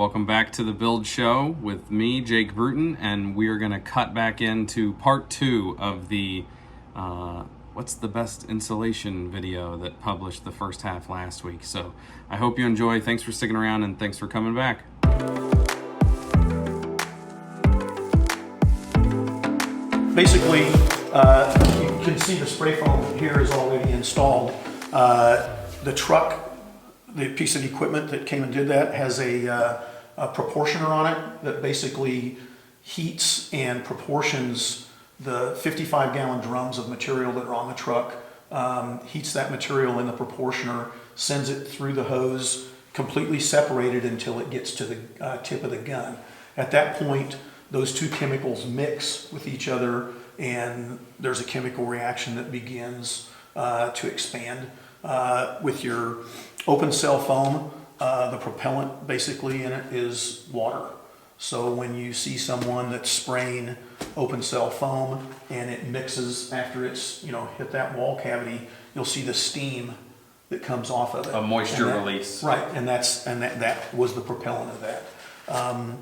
Welcome back to the Build Show with me, Jake Bruton, and we are going to cut back into part 2 of the What's the Best Insulation video that published the first half last week. So I hope you enjoy. Thanks for sticking around and thanks for coming back. Basically, you can see the spray foam here is already installed. The truck, the piece of equipment that came and did that, has a proportioner on it that basically heats and proportions the 55-gallon drums of material that are on the truck, heats that material in the proportioner, sends it through the hose, completely separated until it gets to the tip of the gun. At that point, those two chemicals mix with each other and there's a chemical reaction that begins to expand. With your open cell foam, the propellant basically in it is water. So when you see someone that's spraying open cell foam and it mixes after it's hit that wall cavity, you'll see the steam that comes off of it. A moisture release. Right, and that was the propellant of that. And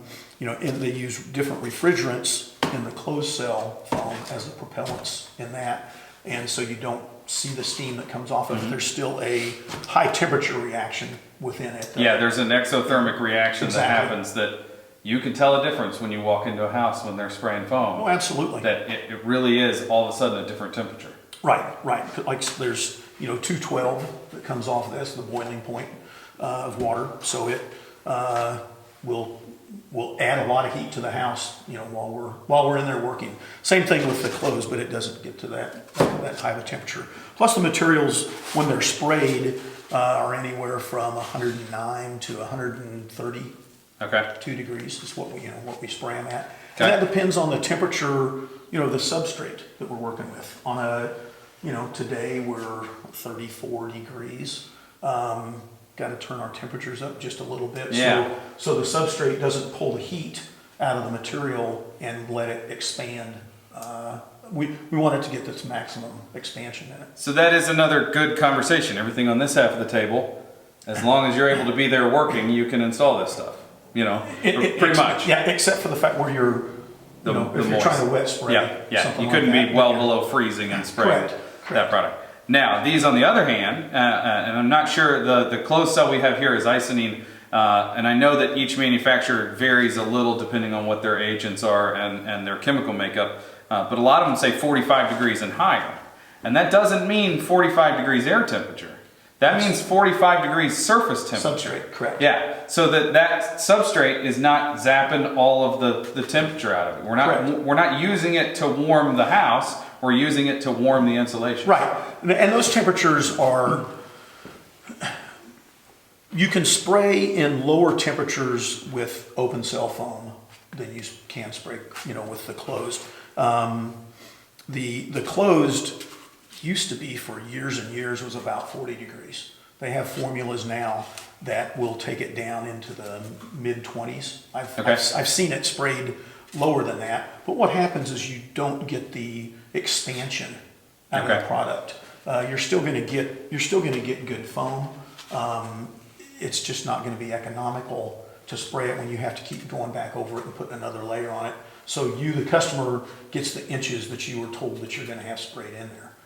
they use different refrigerants in the closed cell foam as the propellants in that, and so you don't see the steam that comes off of it. There's still a high temperature reaction within it. Yeah, there's an exothermic reaction that happens that you can tell a difference when you walk into a house when they're spraying foam. Oh, absolutely. That it really is all of a sudden a different temperature. Right. Like there's 212 that comes off of this, the boiling point of water. So it will add a lot of heat to the house, while we're in there working. Same thing with the clothes, but it doesn't get to that high of a temperature. Plus the materials, when they're sprayed, are anywhere from 109 to 130. Okay. 2 degrees is what we spray them at. Okay. And that depends on the temperature, the substrate that we're working with. On a, today we're 34 degrees. Got to turn our temperatures up just a little bit. Yeah. So the substrate doesn't pull the heat out of the material and let it expand. We want it to get this maximum expansion in it. So that is another good conversation. Everything on this half of the table, as long as you're able to be there working, you can install this stuff. Pretty much. Yeah, except for the fact where you're, if you're trying to wet spray. Yeah. You couldn't be well below freezing and spraying that product. Now, these on the other hand, and I'm not sure, the closed cell we have here is isonining, and I know that each manufacturer varies a little depending on what their agents are and their chemical makeup, but a lot of them say 45 degrees and higher. And that doesn't mean 45 degrees air temperature. That means 45 degrees surface temperature. Substrate, correct. Yeah, so that substrate is not zapping all of the temperature out of it. We're not using it to warm the house, we're using it to warm the insulation. Right, and those temperatures are, you can spray in lower temperatures with open cell foam than you can spray, with the closed. The closed used to be for years and years was about 40 degrees. They have formulas now that will take it down into the mid 20s. I've seen it sprayed lower than that, but what happens is you don't get the expansion out of the product. You're still going to get good foam. It's just not going to be economical to spray it when you have to keep going back over it and putting another layer on it. So the customer, gets the inches that you were told that you're going to have sprayed in there.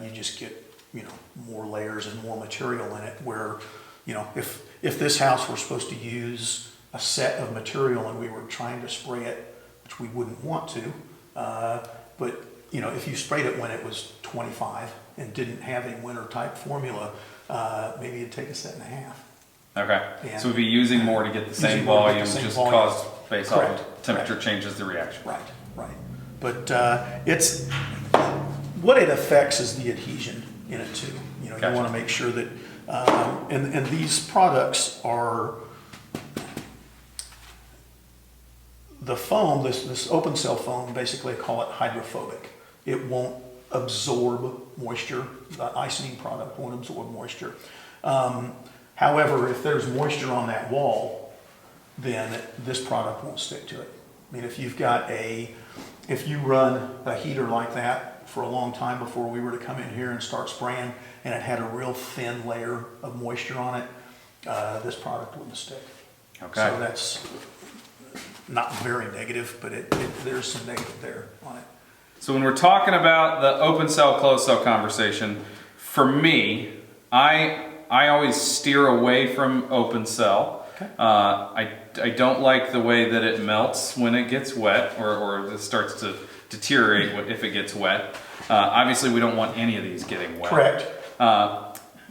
You just get, more layers and more material in it where, if this house were supposed to use a set of material and we were trying to spray it, which we wouldn't want to, but, if you sprayed it when it was 25 and didn't have a winter type formula, maybe it'd take a set and a half. Okay, so we'd be using more to get the same volume, just caused based off temperature changes the reaction. Right. But what it affects is the adhesion in it too. Gotcha. You want to make sure that, and these products are, the foam, this open cell foam, basically I call it hydrophobic. It won't absorb moisture. The isoning product won't absorb moisture. However, if there's moisture on that wall, then this product won't stick to it. I mean, if you run a heater like that for a long time before we were to come in here and start spraying, and it had a real thin layer of moisture on it, this product wouldn't stick. Okay. So that's not very negative, but there's some negative there on it. So when we're talking about the open cell, closed cell conversation, for me, I always steer away from open cell. Okay. I don't like the way that it melts when it gets wet, or it starts to deteriorate if it gets wet. Obviously, we don't want any of these getting wet. Correct.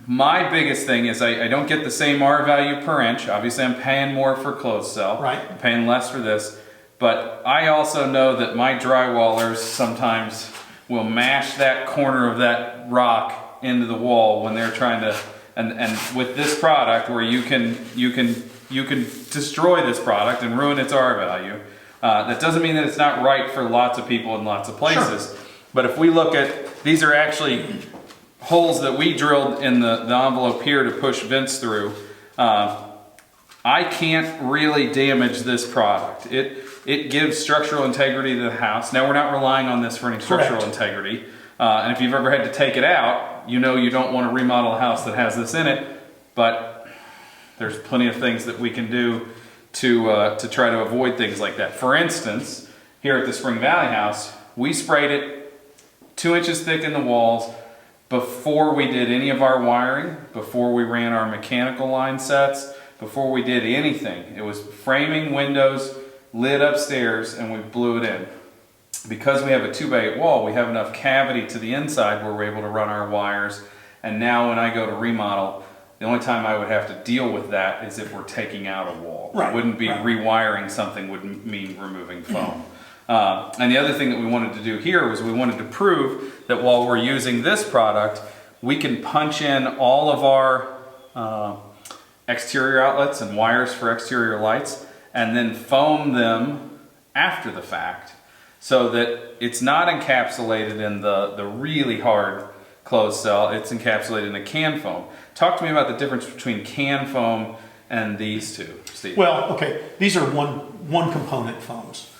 My biggest thing is I don't get the same R value per inch. Obviously, I'm paying more for closed cell. Right. I'm paying less for this. But I also know that my drywallers sometimes will mash that corner of that rock into the wall when they're trying to, and with this product where you can destroy this product and ruin its R value. That doesn't mean that it's not right for lots of people in lots of places. Sure. But if we look at, these are actually holes that we drilled in the envelope here to push vents through. I can't really damage this product. It gives structural integrity to the house. Now, we're not relying on this for any structural integrity. And if you've ever had to take it out, you know you don't want to remodel a house that has this in it. But there's plenty of things that we can do to try to avoid things like that. For instance, here at the Spring Valley house, we sprayed it 2 inches thick in the walls before we did any of our wiring, before we ran our mechanical line sets, before we did anything. It was framing windows, lid upstairs, and we blew it in. Because we have a 2x8 wall, we have enough cavity to the inside where we're able to run our wires. And now when I go to remodel, the only time I would have to deal with that is if we're taking out a wall. Right. It wouldn't be rewiring something, would mean removing foam. And the other thing that we wanted to do here was we wanted to prove that while we're using this product, we can punch in all of our exterior outlets and wires for exterior lights and then foam them after the fact so that it's not encapsulated in the really hard closed cell, it's encapsulated in a can foam. Talk to me about the difference between can foam and these two, Steve. Well, okay, these are one component foams.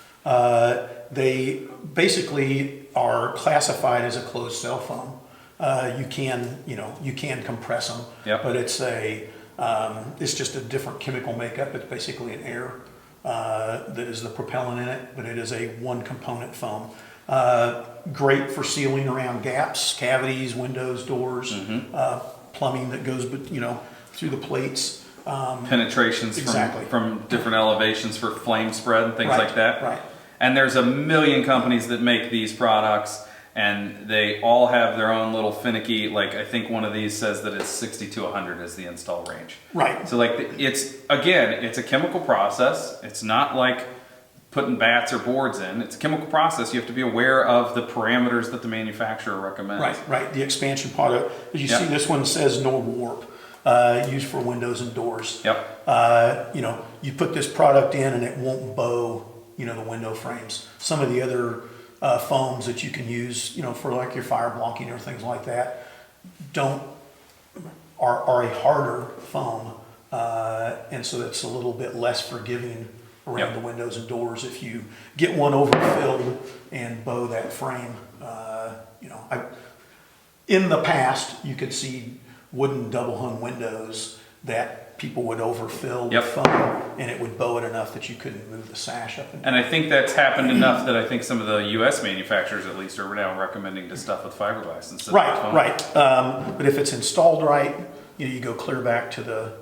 They basically are classified as a closed cell foam. You can compress them, Yep. but it's just a different chemical makeup. It's basically an air that is the propellant in it, but it is a one component foam. Great for sealing around gaps, cavities, windows, doors, plumbing that goes, through the plates. Penetrations from different elevations for flame spread and things like that. Right. And there's a million companies that make these products, and they all have their own little finicky, like I think one of these says that it's 60 to 100 is the install range. Right. So like it's a chemical process. It's not like putting bats or boards in. It's a chemical process. You have to be aware of the parameters that the manufacturer recommends. Right. The expansion product. As you see, this one says no warp, used for windows and doors. Yep. You put this product in and it won't bow, the window frames. Some of the other foams that you can use, for like your fire blocking or things like that, are a harder foam, and so it's a little bit less forgiving around the windows and doors if you get one overfilled and bow that frame. In the past, you could see wooden double hung windows that people would overfill with foam, and it would bow it enough that you couldn't move the sash up and down. And I think that's happened enough that I think some of the U.S. manufacturers, at least, are now recommending to stuff with fiberglass instead of foam. Right. But if it's installed right, you go clear back to the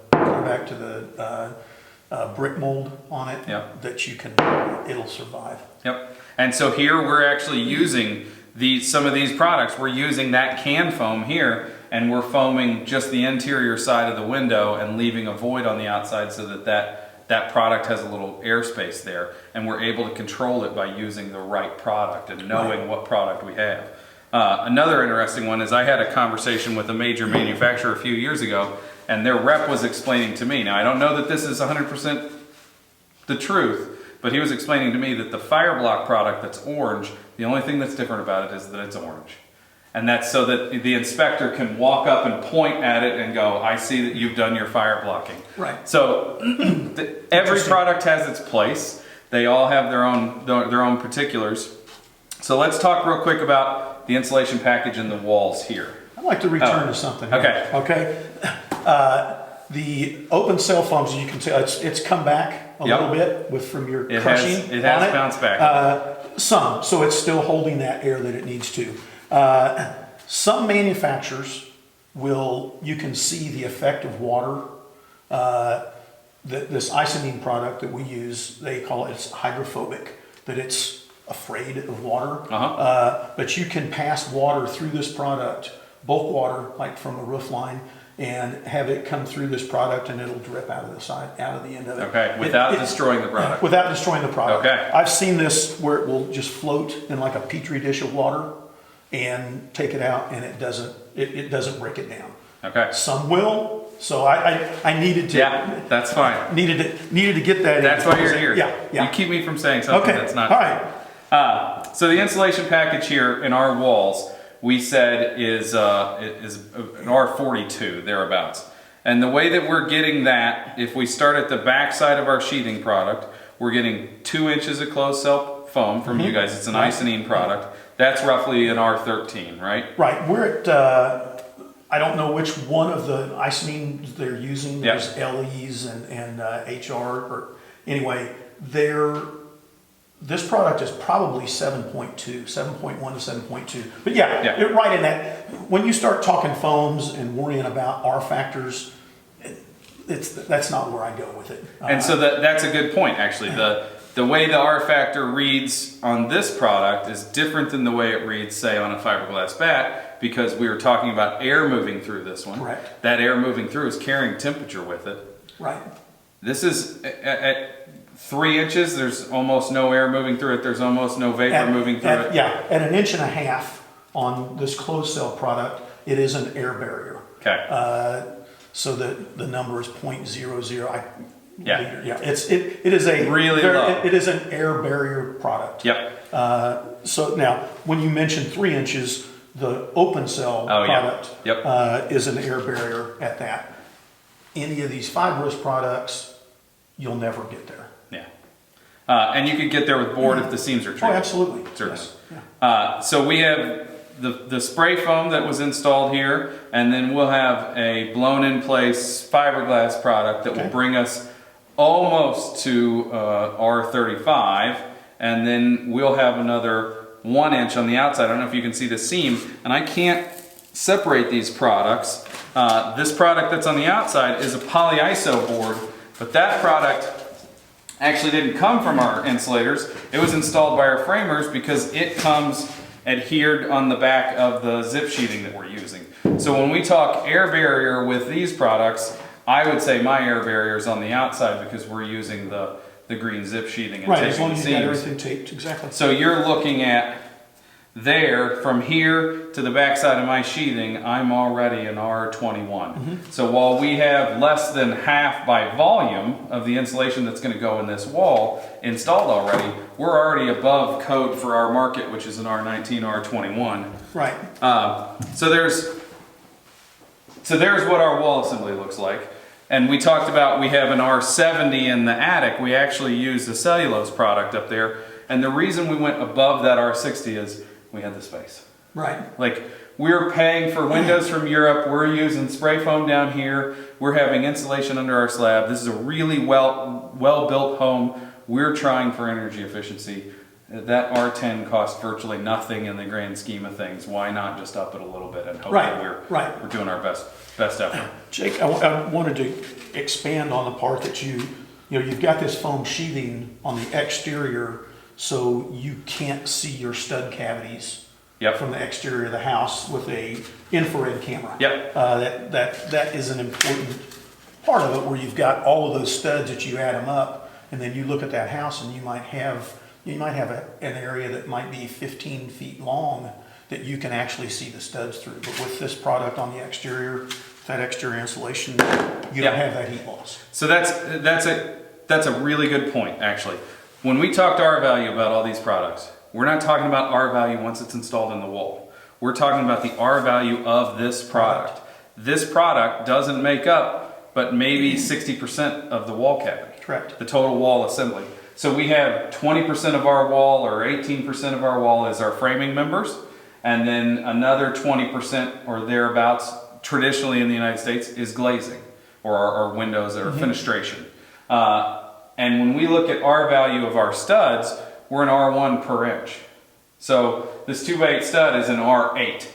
brick mold on it. That it'll survive. Yep. And so here we're actually using some of these products. We're using that can foam here, and we're foaming just the interior side of the window and leaving a void on the outside so that product has a little airspace there, and we're able to control it by using the right product and knowing what product we have. Another interesting one is I had a conversation with a major manufacturer a few years ago, and their rep was explaining to me, now I don't know that this is 100% the truth, but he was explaining to me that the Fireblock product that's orange, the only thing that's different about it is that it's orange. And that's so that the inspector can walk up and point at it and go, I see that you've done your fire blocking. Right. So every product has its place. They all have their own particulars. So let's talk real quick about the insulation package and the walls here. I'd like to return to something here. Okay. The open cell foams, you can tell, it's come back a little bit from your crushing it has bounced back. Some, so it's still holding that air that it needs to. Some manufacturers you can see the effect of water. This Icynene product that we use, they call it's hydrophobic, that it's afraid of water. But you can pass water through this product, bulk water, like from a roof line, and have it come through this product, and it'll drip out of the side, out of the end of it. Okay, without destroying the product. Without destroying the product. Okay. I've seen this where it will just float in like a petri dish of water and take it out, and it doesn't break it down. Okay. Some will. So I needed to. Yeah, that's fine. Needed to get that. That's why you're here. Yeah. You keep me from saying something that's not. All right. So the insulation package here in our walls, we said is an R42 thereabouts. And the way that we're getting that, if we start at the back side of our sheathing product, we're getting 2 inches of closed cell foam from you guys. It's an Icynene product. That's roughly an R13, right? Right. We're at. I don't know which one of the Icynene they're using. There's LEs and HR, or anyway, this product is probably 7.1 to 7.2. But right in that. When you start talking foams and worrying about R factors, that's not where I go with it. And so that's a good point, actually. The way the R factor reads on this product is different than the way it reads, say, on a fiberglass bat, because we were talking about air moving through this one. Correct. That air moving through is carrying temperature with it. Right. This is at 3 inches, there's almost no air moving through it. There's almost no vapor moving through it. Yeah, at 1.5 inches on this closed cell product, it is an air barrier. Okay. So the number is 0.00. Yeah. Yeah. It is a really low. It is an air barrier product. Yep. So now, when you mention 3 inches, the open cell product is an air barrier at that. Any of these fibrous products, you'll never get there. Yeah. And you could get there with board if the seams are treated. Oh, absolutely. Certainly. Yes. Yeah. So we have the spray foam that was installed here, and then we'll have a blown in place fiberglass product that will bring us almost to R35, and then we'll have another 1 inch on the outside. I don't know if you can see the seam, and I can't separate these products. This product that's on the outside is a polyiso board, but that product actually didn't come from our insulators. It was installed by our framers because it comes adhered on the back of the zip sheeting that we're using. So when we talk air barrier with these products, I would say my air barrier is on the outside because we're using the green zip sheething and as long taping as the you got seams. everything taped, exactly. So you're looking at there, from here to the back side of my sheathing, I'm already an R21. So while we have less than half by volume of the insulation that's going to go in this wall installed already, we're already above code for our market, which is an R19, R21. Right. So there's what our wall assembly looks like. And we talked about we have an R70 in the attic. We actually use the cellulose product up there. And the reason we went above that R60 is we had the space. Right. Like, we're paying for windows from Europe. We're using spray foam down here. We're having insulation under our slab. This is a really well-built home. We're trying for energy efficiency. That R10 costs virtually nothing in the grand scheme of things. Why not just up it a little bit and hope that we're doing our best effort. Jake, I wanted to expand on the part that you've got this foam sheathing on the exterior, so you can't see your stud cavities from the exterior of the house with a infrared camera. That is an important part of it, where you've got all of those studs that you add them up, and then you look at that house and you might have an area that might be 15 feet long that you can actually see the studs through. But with this product on the exterior, that exterior insulation, you don't have that heat loss. So that's a really good point, actually. When we talked R value about all these products, we're not talking about R value once it's installed in the wall. We're talking about the R value of this product. This product doesn't make up but maybe 60% of the wall cavity. Correct. The total wall assembly. So we have 20% of our wall or 18% of our wall is our framing members, and then another 20% or thereabouts, traditionally in the United States, is glazing or our windows or fenestration. And when we look at our value of our studs, we're an R1 per inch. So this 2x8 stud is an R8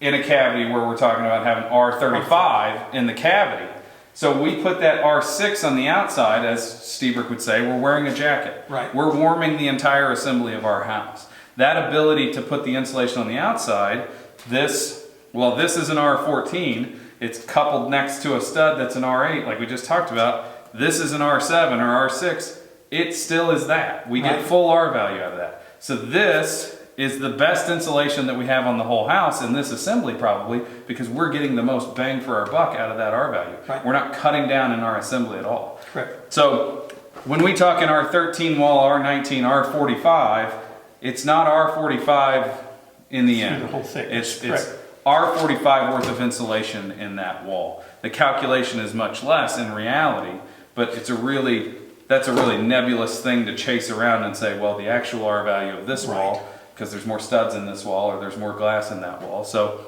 in a cavity where we're talking about having R35 in the cavity. So we put that R6 on the outside, as Steve would say, we're wearing a jacket. Right. We're warming the entire assembly of our house. That ability to put the insulation on the outside, this is an R14, it's coupled next to a stud that's an R8, like we just talked about. This is an R7 or R6. It still is that. We get full R value out of that. So this is the best insulation that we have on the whole house in this assembly probably, because we're getting the most bang for our buck out of that R value. Right. We're not cutting down in our assembly at all. Correct. So when we talk in R13 wall, R19, R45, it's not R45 in the end. The whole thickness. It's R45 worth of insulation in that wall. The calculation is much less in reality, but that's a really nebulous thing to chase around and say, well, the actual R value of this wall, because there's more studs in this wall or there's more glass in that wall. So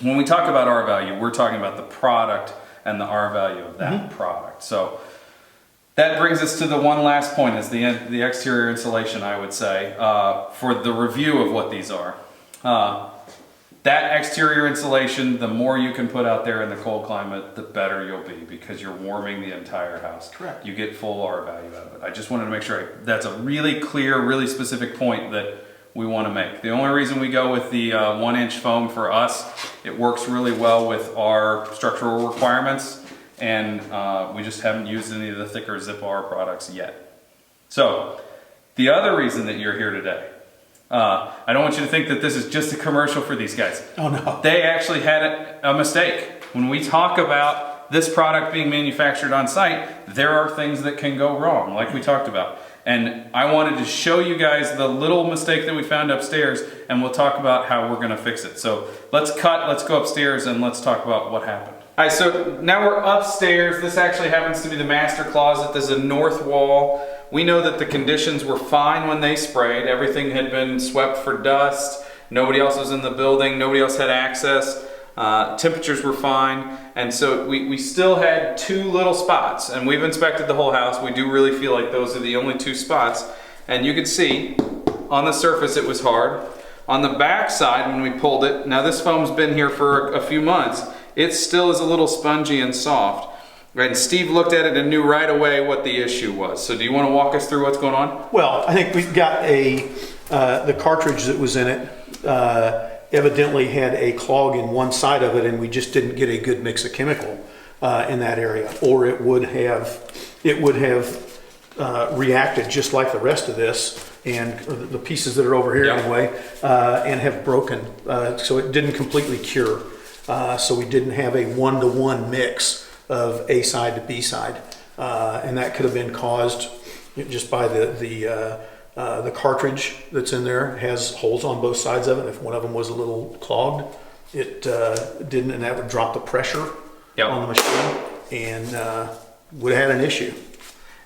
when we talk about R value, we're talking about the product and the R value of that product. So that brings us to the one last point, is the exterior insulation, I would say, for the review of what these are. That exterior insulation, the more you can put out there in the cold climate, the better you'll be, because you're warming the entire house. Correct. You get full R value out of it. I just wanted to make sure that's a really clear, really specific point that we want to make. The only reason we go with the 1-inch foam for us, it works really well with our structural requirements, and we just haven't used any of the thicker Zip R products yet. So the other reason that you're here today, I don't want you to think that this is just a commercial for these guys. Oh no. They actually had a mistake. When we talk about this product being manufactured on site, there are things that can go wrong, like we talked about. And I wanted to show you guys the little mistake that we found upstairs, and we'll talk about how we're gonna fix it. So let's go upstairs and let's talk about what happened. All right, so now we're upstairs. This actually happens to be the master closet. This is a north wall. We know that the conditions were fine when they sprayed. Everything had been swept for dust. Nobody else was in the building. Nobody else had access. Temperatures were fine. And so we still had two little spots. And we've inspected the whole house. We do really feel like those are the only two spots. And you can see on the surface it was hard. On the back side, when we pulled it, now this foam's been here for a few months, it still is a little spongy and soft. And Steve looked at it and knew right away what the issue was. So do you want to walk us through what's going on? Well, I think we've got the cartridge that was in it evidently had a clog in one side of it, and we just didn't get a good mix of chemical in that area, or it would have reacted just like the rest of this, and the pieces that are over here anyway, and have broken. So it didn't completely cure. So we didn't have a one-to-one mix of A side to B side, and that could have been caused just by the cartridge that's in there has holes on both sides of it. If one of them was a little clogged, it didn't, and that would drop the pressure on the machine, and would have had an issue.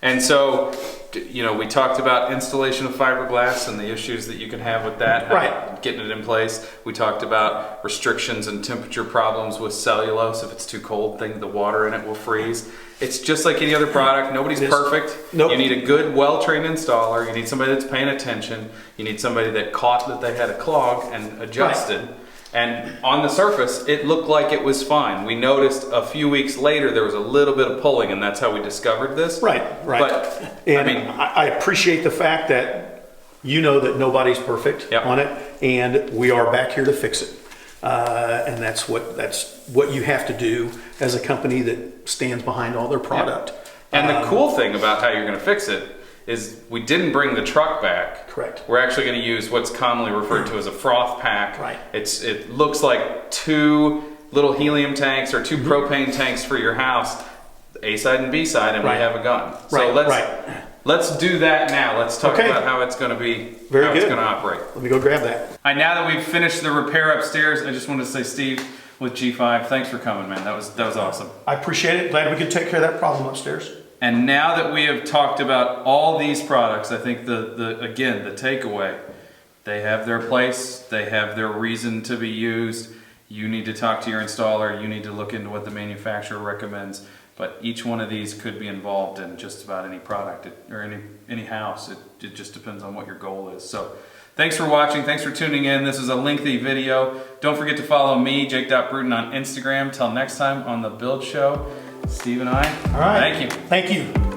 And so, you know, we talked about installation of fiberglass and the issues that you can have with that, getting it in place. We talked about restrictions and temperature problems with cellulose. If it's too cold, the water in it will freeze. It's just like any other product. Nobody's perfect. Nope. You need a good, well-trained installer. You need somebody that's paying attention. You need somebody that caught that they had a clog and adjusted. And on the surface, it looked like it was fine. We noticed a few weeks later there was a little bit of pulling, and that's how we discovered this. Right. But, and I appreciate the fact that you know that nobody's perfect on it, and we are back here to fix it. And that's what you have to do as a company that stands behind all their product. And the cool thing about how you're going to fix it is we didn't bring the truck back. Correct. We're actually going to use what's commonly referred to as a froth pack. Right. It looks like two little helium tanks or two propane tanks for your house, A side and B side, and we have a gun. So let's do that now. Let's talk about how it's going to be, it's going to operate. Let me go grab that. All right, now that we've finished the repair upstairs, I just wanted to say, Steve, with G5, thanks for coming, man. That was awesome. I appreciate it. Glad we could take care of that problem upstairs. And now that we have talked about all these products, I think again, the takeaway, they have their place, they have their reason to be used. You need to talk to your installer, you need to look into what the manufacturer recommends, but each one of these could be involved in just about any product or any house. It just depends on what your goal is. So thanks for watching, thanks for tuning in. This is a lengthy video. Don't forget to follow me, Jake.Bruton, on Instagram. Till next time on The Build Show, Steve and I, all right. thank you. Thank you.